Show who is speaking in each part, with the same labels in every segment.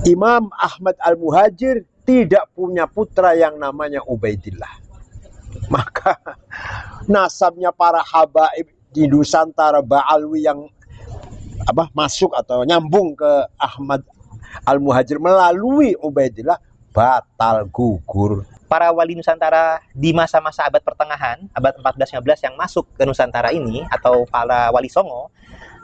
Speaker 1: Imam Ahmad Al-Muhajir tidak punya putra yang namanya Ubaidillah. Maka nasabnya para habaib di Nusantara Ba'alwi yang masuk atau nyambung ke Ahmad Al-Muhajir melalui Ubaidillah batal gugur.
Speaker 2: Para wali Nusantara di masa-masa abad pertengahan, abad 14-15 yang masuk ke Nusantara ini, atau para wali Songo,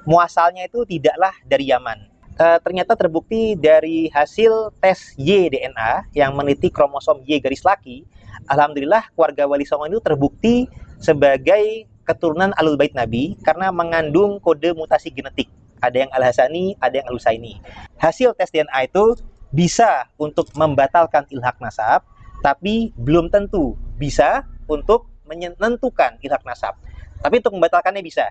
Speaker 2: muasalnya itu tidaklah dari Yaman. Ternyata terbukti dari hasil tes Y-DNA yang meneliti kromosom Y garis laki. Alhamdulillah keluarga wali Songo itu terbukti sebagai keturunan Ahlul Bait Nabi karena mengandung kode mutasi genetik. Ada yang Al-Hasani, ada yang Al-Husaini. Hasil tes DNA itu bisa untuk membatalkan ilhaq nasab, tapi belum tentu bisa untuk menentukan ilhaq nasab. Tapi untuk membatalkannya bisa.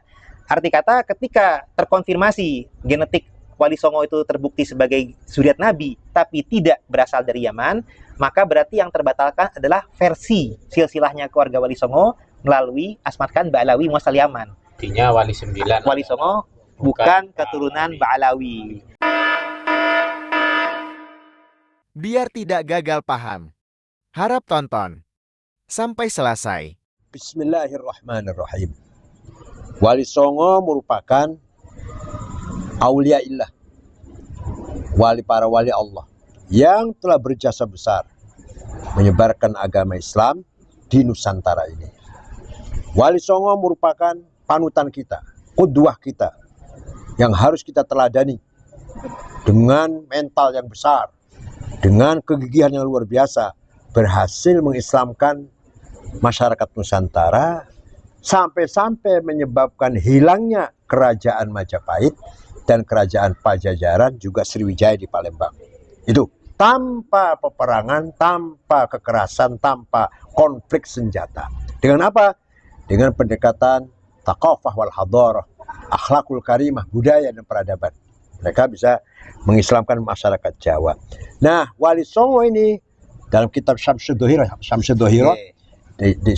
Speaker 2: Arti kata ketika terkonfirmasi genetik wali Songo itu terbukti sebagai zuriat Nabi, tapi tidak berasal dari Yaman, maka berarti yang terbatalkan adalah versi silsilahnya keluarga wali Songo melalui Asmat Khan Ba'alawi muasal Yaman.
Speaker 3: Artinya wali 9.
Speaker 2: Wali Songo bukan keturunan Ba'alawi.
Speaker 4: Biar tidak gagal paham, harap tonton sampai selesai.
Speaker 1: Bismillahirrahmanirrahim. Wali Songo merupakan auliaillah, para wali Allah yang telah berjasa besar menyebarkan agama Islam di Nusantara ini. Wali Songo merupakan panutan kita, qudwah kita yang harus kita teladani dengan mental yang besar, dengan kegigihan yang luar biasa, berhasil mengislamkan masyarakat Nusantara sampai-sampai menyebabkan hilangnya kerajaan Majapahit dan kerajaan Pajajaran juga Sriwijaya di Palembang. Itu tanpa peperangan, tanpa kekerasan, tanpa konflik senjata. Dengan apa? Dengan pendekatan thaqafah wal hadarah, akhlakul karimah, budaya dan peradaban. Mereka bisa mengislamkan masyarakat Jawa. Nah, Wali Songo ini dalam kitab Syamsud Dhohirah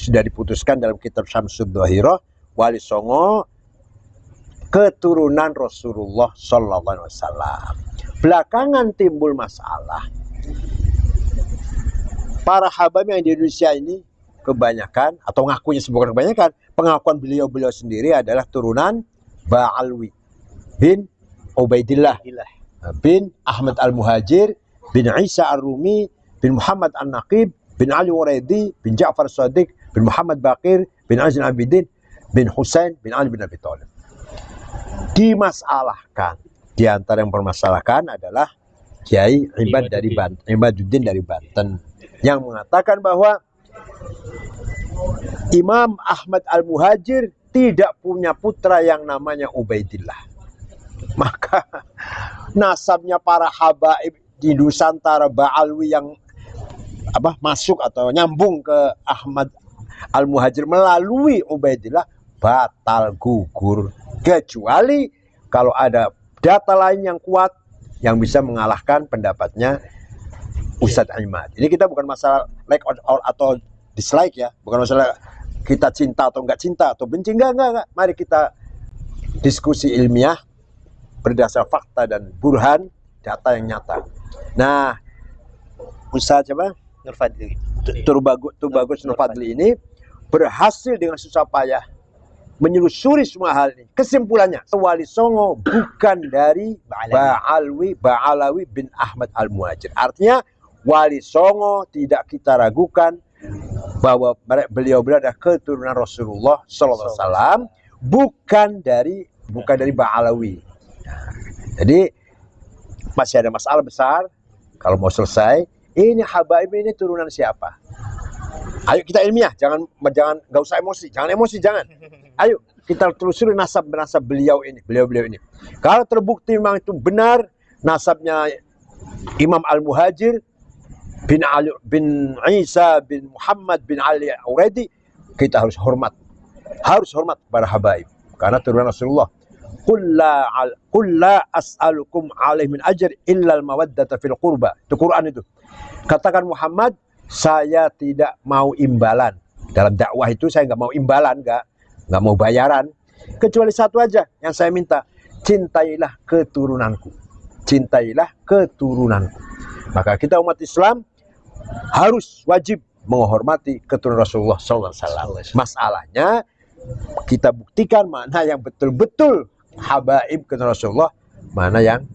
Speaker 1: sudah diputuskan dalam kitab Syamsud Dhohirah, Wali Songo keturunan Rasulullah Sallallahu Alaihi Wasallam. Belakangan timbul masalah. Para habaib yang di Indonesia ini kebanyakan, atau ngakunya bukan kebanyakan, pengakuan beliau sendiri adalah turunan Ba'alwi bin Ubaidillah bin Ahmad Al-Muhajir bin Isa Ar-Rumi bin Muhammad An-Naqib bin Ali Waraidi bin Ja'far Shadiq bin Muhammad Baqir bin Aziz Abidin bin Husain bin Ali bin Abi Thalib. Dimasalahkan, di antara yang permasalahkan adalah Kiai Imaduddin dari Banten yang mengatakan bahwa Imam Ahmad Al-Muhajir tidak punya putra yang namanya Ubaidillah. Maka nasabnya para habaib di Nusantara Ba'alwi yang masuk atau nyambung ke Ahmad Al-Muhajir melalui Ubaidillah batal gugur, kecuali kalau ada data lain yang kuat yang bisa mengalahkan pendapatnya Ustadz Imad. Ini kita bukan masalah like atau dislike ya, bukan masalah kita cinta atau enggak cinta atau benci, enggak. Mari kita diskusi ilmiah berdasar fakta dan burhan, data yang nyata. Nah, Ustadz
Speaker 2: Nur Fadli
Speaker 1: Tubagus Nur Fadli ini berhasil dengan susah payah menyelusuri semua hal ini. Kesimpulannya, Wali Songo bukan dari Ba'alawi bin Ahmad Al-Muhajir. Artinya Wali Songo tidak kita ragukan bahwa beliau adalah keturunan Rasulullah Sallallahu Alaihi Wasallam, bukan dari Ba'alawi. Jadi masih ada masalah besar. Kalau mau selesai, ini habaib ini turunan siapa? Ayo kita ilmiah, nggak usah emosi, jangan. Ayo kita telusuri nasab beliau ini. Kalau terbukti memang itu benar nasabnya Imam Al-Muhajir bin Ali bin Isa bin Muhammad bin Ali Auredi, kita harus hormat para habaib karena turunan Rasulullah. Qul la as'alukum alaihi min ajr illa al-mawaddata fil qurba. Itu Quran itu. Katakan Muhammad, saya tidak mau imbalan. Dalam dakwah itu saya nggak mau imbalan, nggak mau bayaran. Kecuali satu aja yang saya minta, cintailah keturunanku. cintailah keturunanku. Maka kita umat Islam harus wajib menghormati keturunan Rasulullah SAW. Masalahnya kita buktikan mana yang betul-betul habaib keturunan Rasulullah, mana yang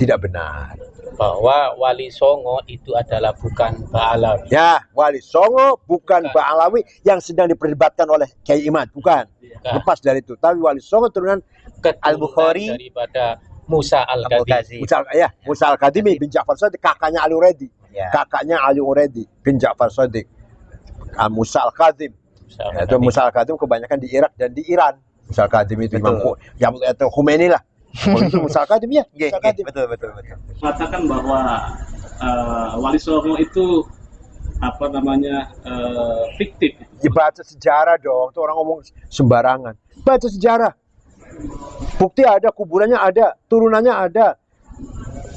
Speaker 1: tidak benar.
Speaker 3: Bahwa Wali Songo itu adalah bukan Ba'alawi.
Speaker 1: Ya, Wali Songo bukan Ba'alawi yang sedang diperdebatkan oleh Kiai Imad, bukan. Lepas dari itu, tapi Wali Songo turunan
Speaker 2: Al-Bukhari
Speaker 3: daripada Musa Al-Kadhimi.
Speaker 1: Musa Al-Kadhimi bin Ja'far Shadiq, kakaknya Ali Uredi.
Speaker 2: Ya.
Speaker 1: Kakaknya Ali Uredi bin Ja'far Shadiq. Musa Al-Kadhim. Itu Musa Al-Kadhim kebanyakan di Irak dan di Iran. Musa Al-Kadhim itu Imam yang itu Khomeini lah. Itu Musa Al-Kadhim ya.
Speaker 2: Betul.
Speaker 5: Mengatakan bahwa Wali Songo itu fiktif.
Speaker 1: Ya, baca sejarah dong, tuh orang ngomong sembarangan. Baca sejarah. Bukti ada, kuburannya ada, turunannya ada.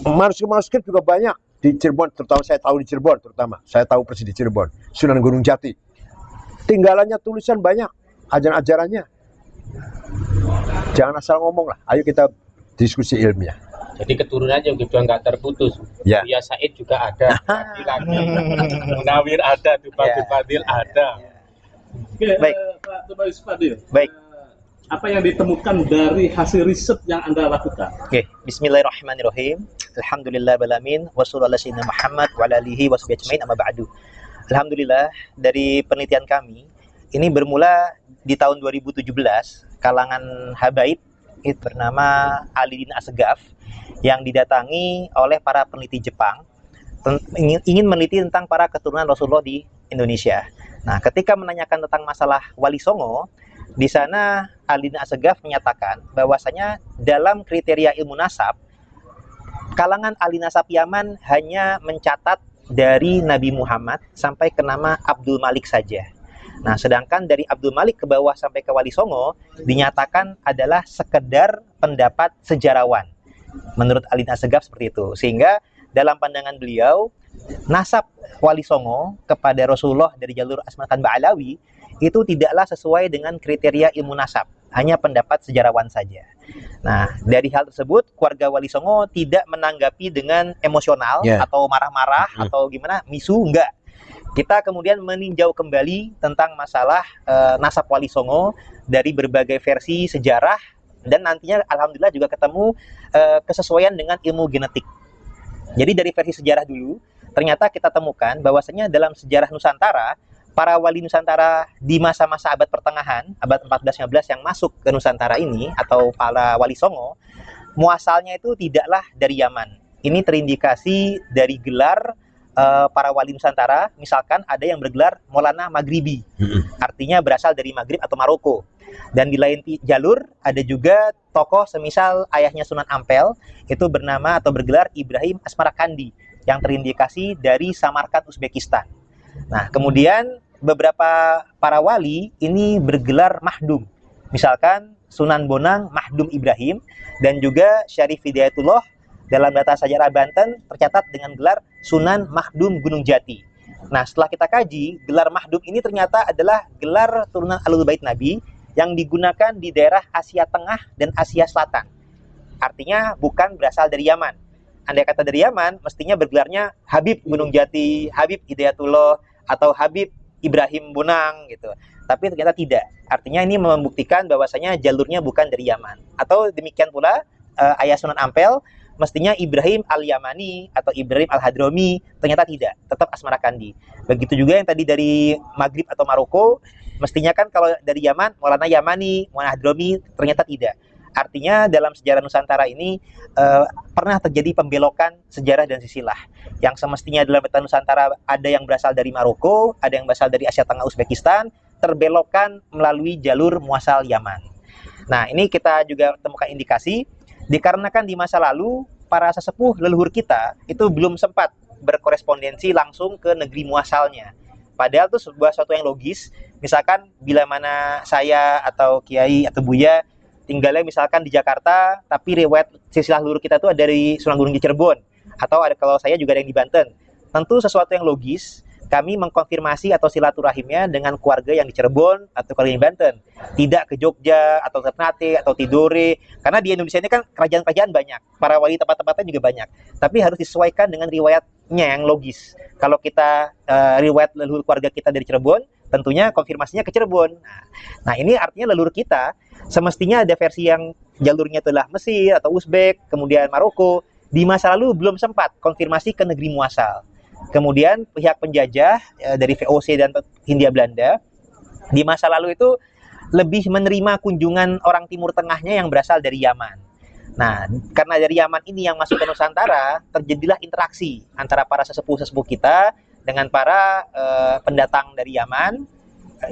Speaker 1: Manuskrip juga banyak di Cirebon, terutama saya tahu di Cirebon, saya tahu persis di Cirebon, Sunan Gunung Jati. Tinggalannya tulisan banyak, ajaran-ajarannya. Jangan asal ngomong lah. Ayo kita diskusi ilmiah.
Speaker 3: Jadi keturunannya juga nggak terputus.
Speaker 1: Ya.
Speaker 3: Buya Said juga ada, laki-laki. Munawir ada, Tubagus Fadil ada.
Speaker 5: Oke,
Speaker 2: Baik.
Speaker 5: Pak Tubagus Fadil.
Speaker 2: Baik.
Speaker 5: Apa yang ditemukan dari hasil riset yang Anda lakukan?
Speaker 2: Oke, bismillahirrahmanirrahim. Alhamdulillah balamin wassallallahu ala sayyidina Muhammad wa ala alihi washabihi ajmain amma ba'du. Alhamdulillah, dari penelitian kami ini bermula di tahun 2017, kalangan habaib itu bernama Alidin Asgaf yang didatangi oleh para peneliti Jepang ingin meneliti tentang para keturunan Rasulullah di Indonesia. Nah, ketika menanyakan tentang masalah Wali Songo, di sana Alidin Asgaf menyatakan bahwasanya dalam kriteria ilmu nasab, kalangan ahli nasab Yaman hanya mencatat dari Nabi Muhammad sampai ke nama Abdul Malik saja. Nah, sedangkan dari Abdul Malik ke bawah sampai ke Wali Songo dinyatakan adalah sekedar pendapat sejarawan. Menurut Alidin Asgaf seperti itu. Sehingga dalam pandangan beliau, nasab Wali Songo kepada Rasulullah dari jalur Asmakan Ba'alawi itu tidaklah sesuai dengan kriteria ilmu nasab, hanya pendapat sejarawan saja. Nah, dari hal tersebut, keluarga Wali Songo tidak menanggapi dengan emosional atau marah-marah atau gimana, misu, enggak. Kita kemudian meninjau kembali tentang masalah nasab Wali Songo dari berbagai versi sejarah, dan nantinya alhamdulillah juga ketemu kesesuaian dengan ilmu genetik. Jadi dari versi sejarah dulu, ternyata kita temukan bahwasanya dalam sejarah Nusantara, para wali Nusantara di masa-masa abad pertengahan, abad 14-15 yang masuk ke Nusantara ini, atau para Wali Songo, muasalnya itu tidaklah dari Yaman. Ini terindikasi dari gelar para wali Nusantara. Misalkan ada yang bergelar Maulana Maghribi, artinya berasal dari Maghrib atau Maroko. Dan di lain jalur ada juga tokoh semisal ayahnya Sunan Ampel, itu bernama atau bergelar Ibrahim Asmarakandi, yang terindikasi dari Samarkand, Uzbekistan. Nah, kemudian beberapa para wali ini bergelar Mahdum. Misalkan Sunan Bonang Mahdum Ibrahim, dan juga Syarif Hidayatullah dalam data sejarah Banten tercatat dengan gelar Sunan Mahdum Gunung Jati. Nah, setelah kita kaji, gelar Mahdum ini ternyata adalah gelar turunan Ahlul Bait Nabi yang digunakan di daerah Asia Tengah dan Asia Selatan. Artinya bukan berasal dari Yaman. Andai kata dari Yaman, mestinya bergelarnya Habib Gunung Jati, Habib Hidayatullah, atau Habib Ibrahim Bonang gitu. Tapi ternyata tidak. Artinya ini membuktikan bahwasanya jalurnya bukan dari Yaman. Atau demikian pula ayah Sunan Ampel, mestinya Ibrahim Al-Yamani atau Ibrahim Al-Hadrami, ternyata tidak. Tetap Asmarakandi. Begitu juga yang tadi dari Maghrib atau Maroko, mestinya kan kalau dari Yaman, Maulana Yamani, Maulana Hadrami, ternyata tidak. Artinya dalam sejarah Nusantara ini pernah terjadi pembelokan sejarah dan sisilah. Yang semestinya dalam peta Nusantara ada yang berasal dari Maroko, ada yang berasal dari Asia Tengah, Uzbekistan, terbelokkan melalui jalur muasal Yaman. Nah, ini kita juga temukan indikasi dikarenakan di masa lalu para sesepuh leluhur kita itu belum sempat berkorespondensi langsung ke negeri muasalnya. Padahal itu sebuah suatu yang logis. Misalkan bila mana saya atau Kiai atau Buya tinggalnya misalkan di Jakarta, tapi riwayat silsilah leluhur kita itu ada dari Sunan Gunung di Cirebon, atau ada kalau saya juga ada yang di Banten. Tentu sesuatu yang logis kami mengkonfirmasi atau silaturahimnya dengan keluarga yang di Cirebon atau keluarga yang di Banten, tidak ke Jogja atau Ternate atau Tidore, karena di Indonesia ini kan kerajaan-kerajaan banyak, para wali tempat-tempatnya juga banyak, tapi harus disesuaikan dengan riwayatnya yang logis. Kalau kita riwayat leluhur keluarga kita dari Cirebon, tentunya konfirmasinya ke Cirebon. Nah, ini artinya leluhur kita semestinya ada versi yang jalurnya itulah Mesir atau Uzbek, kemudian Maroko. Di masa lalu belum sempat konfirmasi ke negeri muasal. Kemudian pihak penjajah dari VOC dan Hindia Belanda di masa lalu itu lebih menerima kunjungan orang Timur Tengahnya yang berasal dari Yaman. Nah, karena dari Yaman ini yang masuk ke Nusantara, terjadilah interaksi antara para sesepuh-sesepuh kita dengan para pendatang dari Yaman,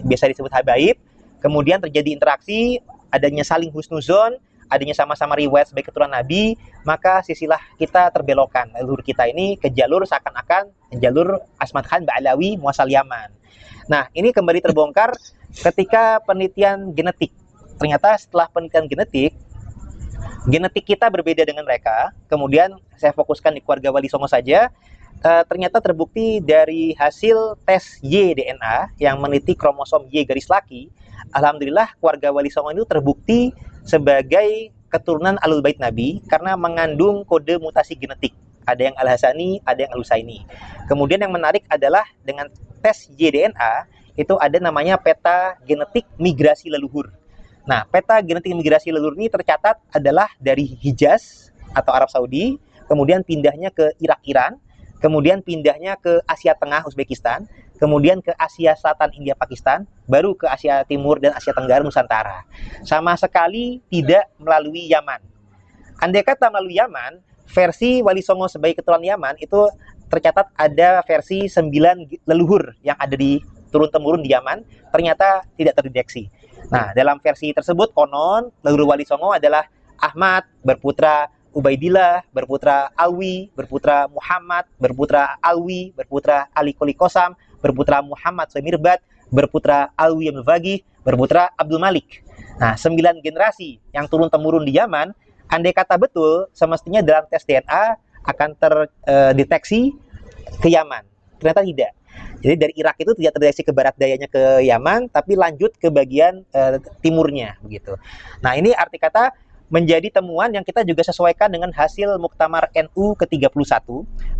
Speaker 2: biasa disebut habaib. Kemudian terjadi interaksi, adanya saling husnuzon, adanya sama-sama riwayat sebagai keturunan Nabi, maka sisilah kita terbelokkan leluhur kita ini ke jalur seakan-akan jalur Asmat Khan Ba'alawi muasal Yaman. Nah, ini kembali terbongkar ketika penelitian genetik. Ternyata setelah penelitian genetik kita berbeda dengan mereka. Kemudian saya fokuskan di keluarga Wali Songo saja. Ternyata terbukti dari hasil tes Y-DNA yang meneliti kromosom Y garis laki. Alhamdulillah keluarga Wali Songo itu terbukti sebagai keturunan Alul Bait Nabi karena mengandung kode mutasi genetik. Ada yang Al-Hasani, ada yang Al-Husaini. Kemudian yang menarik adalah dengan tes Y-DNA itu ada namanya peta genetik migrasi leluhur. Nah, peta genetik migrasi leluhur ini tercatat adalah dari Hijaz atau Arab Saudi, kemudian pindahnya ke Irak-Iran, kemudian pindahnya ke Asia Tengah, Uzbekistan, kemudian ke Asia Selatan, India, Pakistan, baru ke Asia Timur dan Asia Tenggara, Nusantara. Sama sekali tidak melalui Yaman. Andai kata melalui Yaman, versi Wali Songo sebagai keturunan Yaman itu tercatat ada versi 9 leluhur yang ada di turun-temurun di Yaman, ternyata tidak terdeteksi. Nah, dalam versi tersebut, konon leluhur Wali Songo adalah Ahmad, berputra Ubaidillah, berputra Alwi, berputra Muhammad, berputra Alwi, berputra Ali Koli Kosam, berputra Muhammad Sumirbat, berputra Alwi Al-Fagih, berputra Abdul Malik. Nah, 9 generasi yang turun-temurun di Yaman, andai kata betul, semestinya dalam tes DNA akan terdeteksi ke Yaman. Ternyata tidak. Jadi dari Irak itu tidak terdeteksi ke barat dayanya ke Yaman, tapi lanjut ke bagian timurnya, begitu. Nah, ini arti kata menjadi temuan yang kita juga sesuaikan dengan hasil Muktamar NU ke-31,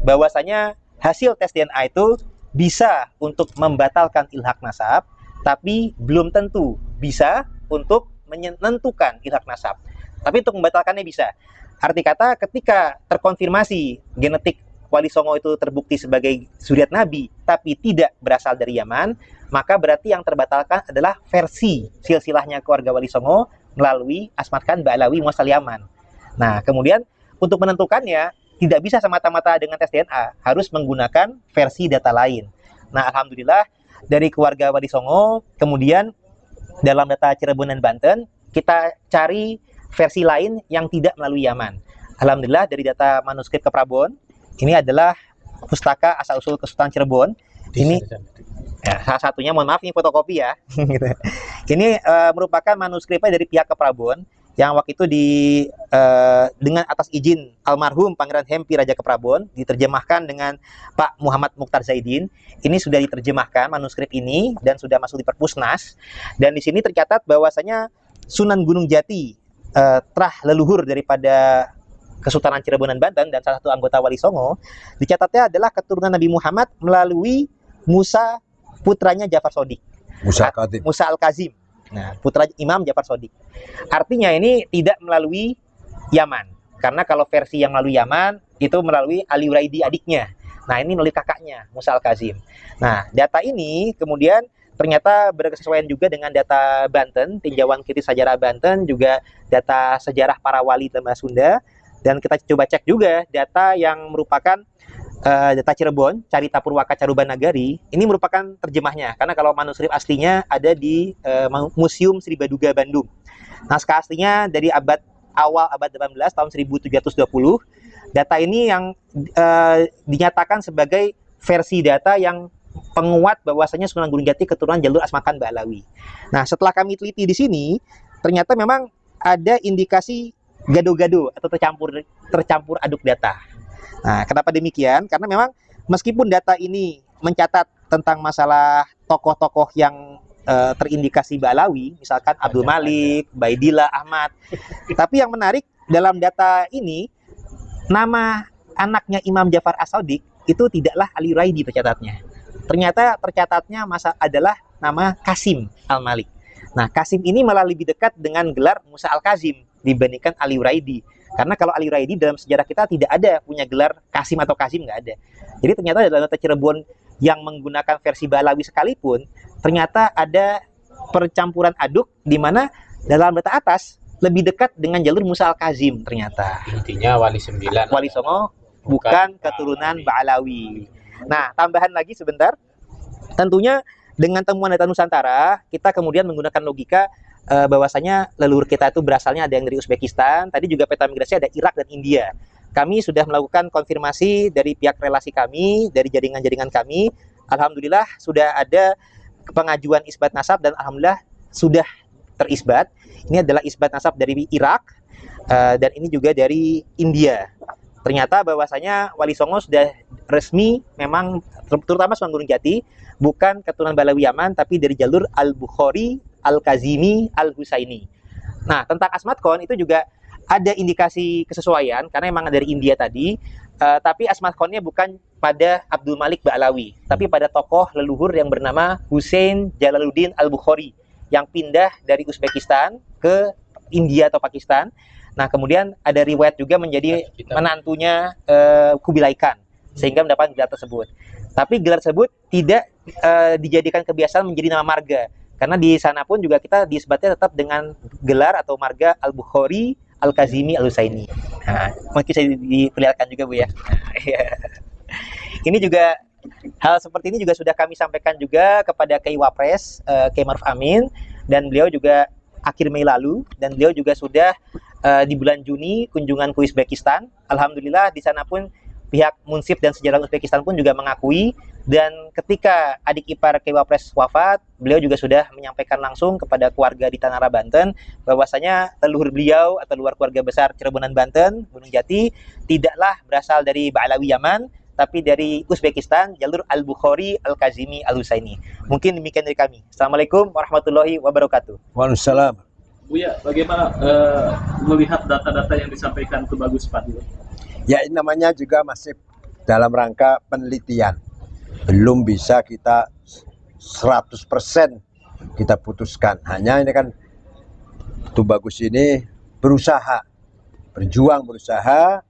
Speaker 2: bahwasanya hasil tes DNA itu bisa untuk membatalkan ilhak nasab, tapi belum tentu bisa untuk menentukan ilhak nasab. Tapi untuk membatalkannya bisa. Arti kata ketika terkonfirmasi genetik Wali Songo itu terbukti sebagai zuriat Nabi, tapi tidak berasal dari Yaman, maka berarti yang terbatalkan adalah versi silsilahnya keluarga Wali Songo melalui Asmat Khan Ba'alawi muasal Yaman. Nah, kemudian untuk menentukannya tidak bisa semata-mata dengan tes DNA, harus menggunakan versi data lain. Nah, alhamdulillah dari keluarga Wali Songo, kemudian dalam data Cirebon dan Banten, kita cari versi lain yang tidak melalui Yaman. Alhamdulillah dari data manuskrip ke Prabon, ini adalah pustaka asal-usul Kesultanan Cirebon. Ini ya, salah satunya, mohon maaf ini fotokopi ya. Ini merupakan manuskripnya dari pihak Keprabon yang waktu itu dengan atas izin almarhum Pangeran Hempi Raja Keprabon diterjemahkan dengan Pak Muhammad Mukhtar Zaidin. Ini sudah diterjemahkan manuskrip ini dan sudah masuk di Perpusnas. Dan di sini tercatat bahwasanya Sunan Gunung Jati terah leluhur daripada Kesultanan Cirebon dan Banten dan salah satu anggota Wali Songo, dicatatnya adalah keturunan Nabi Muhammad melalui Musa putranya Ja'far Shodiq. Musa Al-Kazim. Nah, putra Imam Ja'far Shodiq. Artinya ini tidak melalui Yaman. Karena kalau versi yang melalui Yaman itu melalui Ali Uraidi adiknya. Nah, ini melalui kakaknya Musa Al-Kazim. Nah, data ini kemudian ternyata berkesesuaian juga dengan data Banten, tinjauan kritis sejarah Banten, juga data sejarah para wali dalam bahasa Sunda. Dan kita coba cek juga data yang merupakan data Cirebon, Carita Purwaka Caruban Nagari, ini merupakan terjemahnya. Karena kalau manuskrip aslinya ada di Museum Sri Baduga Bandung. Naskah aslinya dari awal abad 18 tahun 1720. Data ini yang dinyatakan sebagai versi data yang penguat bahwasanya Sunan Gunung Jati keturunan jalur Asmat Khan Ba'alawi. Nah, setelah kami teliti di sini, ternyata memang ada indikasi gado-gado atau tercampur aduk data. Nah, kenapa demikian? Karena memang meskipun data ini mencatat tentang masalah tokoh-tokoh yang terindikasi Ba'alawi, misalkan Abdul Malik, Baidillah, Ahmad. Tapi yang menarik dalam data ini, nama anaknya Imam Ja'far As-Shadiq itu tidaklah Ali Raidi tercatatnya. Ternyata tercatatnya adalah nama Qasim Al-Malik. Nah, Qasim ini malah lebih dekat dengan gelar Musa Al-Kazim dibandingkan Ali Raidi. Karena kalau Ali Raidi dalam sejarah kita tidak ada punya gelar Qasim atau Kazim, nggak ada. Jadi ternyata dalam data Cirebon yang menggunakan versi Ba'alawi sekalipun, ternyata ada percampuran aduk di mana dalam data atas lebih dekat dengan jalur Musa Al-Kazim ternyata.
Speaker 3: Intinya Wali 9.
Speaker 2: Wali Songo bukan keturunan Ba'alawi. Nah, tambahan lagi sebentar. Tentunya dengan temuan data Nusantara, kita kemudian menggunakan logika bahwasanya leluhur kita itu berasalnya ada yang dari Uzbekistan. Tadi juga peta migrasi ada Irak dan India. Kami sudah melakukan konfirmasi dari pihak relasi kami, dari jaringan-jaringan kami. Alhamdulillah sudah ada pengajuan isbat nasab dan alhamdulillah sudah terisbat. Ini adalah isbat nasab dari Irak dan ini juga dari India. Ternyata bahwasanya Wali Songo sudah resmi memang terutama Sunan Gunung Jati bukan keturunan Ba'alawi Yaman tapi dari jalur Al-Bukhari, Al-Kazimi, Al-Husaini. Nah, tentang Asmat Khan itu juga ada indikasi kesesuaian karena memang dari India tadi, tapi Asmat Khan-nya bukan pada Abdul Malik Ba'alawi, tapi pada tokoh leluhur yang bernama Hussein Jalaluddin Al-Bukhari yang pindah dari Uzbekistan ke India atau Pakistan. Nah, kemudian ada riwayat juga menjadi menantunya Kubilai Khan sehingga mendapatkan gelar tersebut. Tapi gelar tersebut tidak dijadikan kebiasaan menjadi nama marga. Karena di sana pun juga kita disebutnya tetap dengan gelar atau marga Al-Bukhari, Al-Kazimi, Al-Husaini. Nah, mungkin saya diperlihatkan juga Bu ya. Ini juga hal seperti ini juga sudah kami sampaikan juga kepada Kiai Wapres, Kiai Maruf Amin, dan beliau juga akhir Mei lalu, dan beliau juga sudah di bulan Juni kunjungan ke Uzbekistan. Alhamdulillah di sana pun pihak Munsif dan Sejarah Uzbekistan pun juga mengakui, dan ketika adik ipar Kiai Wapres wafat, beliau juga sudah menyampaikan langsung kepada keluarga di Tanara, Banten, bahwasanya leluhur beliau atau luar keluarga besar Cirebonan Banten, Gunung Jati, tidaklah berasal dari Ba'alawi Yaman, tapi dari Uzbekistan, jalur Al-Bukhari, Al-Kazimi, Al-Husaini. Mungkin demikian dari kami. Assalamualaikum warahmatullahi wabarakatuh.
Speaker 1: Waalaikumsalam.
Speaker 5: Buya, bagaimana melihat data-data yang disampaikan ke Bagus Fadil?
Speaker 1: Ya, ini namanya juga masih dalam rangka penelitian. Belum bisa kita 100% kita putuskan. Hanya ini kan Tuh Bagus ini berusaha, berjuang berusaha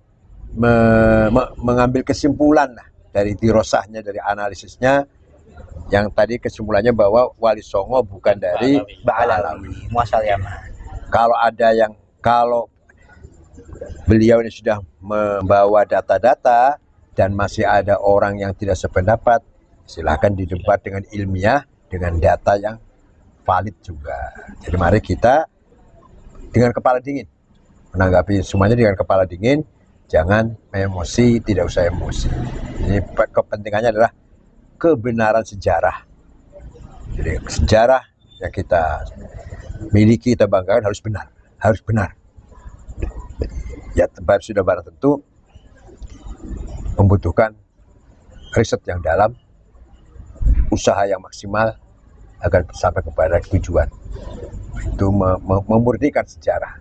Speaker 1: mengambil kesimpulan lah dari dirosahnya, dari analisisnya, yang tadi kesimpulannya bahwa Wali Songo bukan dari Ba'alawi,
Speaker 2: Muasal Yaman.
Speaker 1: Kalau beliau ini sudah membawa data-data dan masih ada orang yang tidak sependapat, silahkan didebat dengan ilmiah, dengan data yang valid juga. Jadi mari kita dengan kepala dingin menanggapi semuanya, dengan kepala dingin, jangan emosi, tidak usah emosi. Ini kepentingannya adalah kebenaran sejarah. Jadi sejarah yang kita miliki, kita banggakan harus benar, harus benar. Ya, tempat sudah barang tentu membutuhkan riset yang dalam, usaha yang maksimal agar sampai kepada tujuan. Itu memurnikan sejarah.